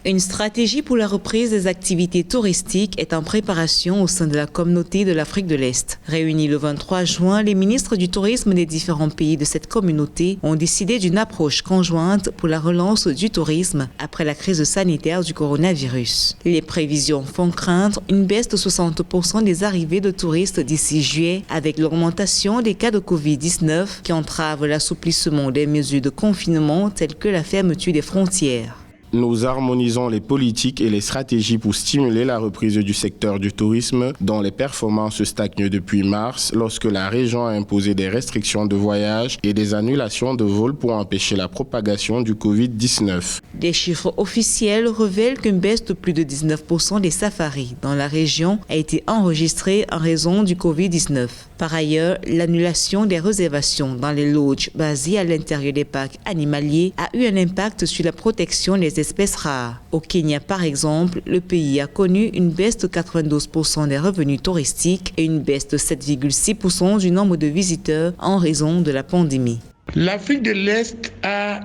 Une stratégie pour la reprise des activités touristiques est en préparation au sein de la communauté de l'Afrique de l'Est. Réunis le 23 juin, les ministres du tourisme des différents pays de cette communauté ont décidé d'une approche conjointe pour la relance du tourisme après la crise sanitaire du coronavirus. Les prévisions font craindre une baisse de 60% des arrivées de touristes d'ici juillet avec l'augmentation des cas de Covid-19 qui entrave l'assouplissement des mesures de confinement telles que la fermeture des frontières. Nous harmonisons les politiques et les stratégies pour stimuler la reprise du secteur du tourisme dont les performances stagnent depuis mars lorsque la région a imposé des restrictions de voyage et des annulations de vols pour empêcher la propagation du Covid-19. Des chiffres officiels révèlent qu'une baisse de plus de 19% des safaris dans la région a été enregistrée en raison du Covid-19. Par ailleurs, l'annulation des réservations dans les lodges basées à l'intérieur des parcs animaliers a eu un impact sur la protection des espèces rares. Au Kenya, par exemple, le pays a connu une baisse de 92% des revenus touristiques et une baisse de 7,6% du nombre de visiteurs en raison de la pandémie. L'Afrique de l'Est a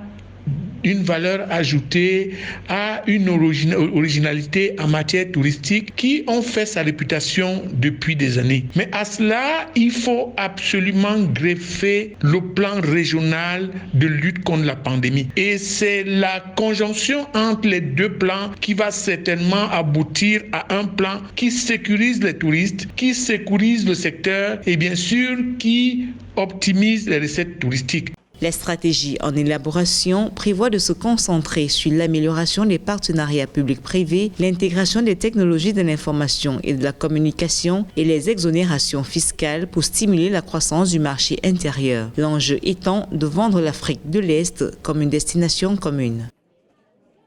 une valeur ajoutée, a une originalité en matière touristique qui ont fait sa réputation depuis des années. Mais à cela, il faut absolument greffer le plan régional de lutte contre la pandémie. Et c'est la conjonction entre les deux plans qui va certainement aboutir à un plan qui sécurise les touristes, qui sécurise le secteur et bien sûr qui optimise les recettes touristiques. La stratégie en élaboration prévoit de se concentrer sur l'amélioration des partenariats publics-privés, l'intégration des technologies de l'information et de la communication et les exonérations fiscales pour stimuler la croissance du marché intérieur. L'enjeu étant de vendre l'Afrique de l'Est comme une destination commune.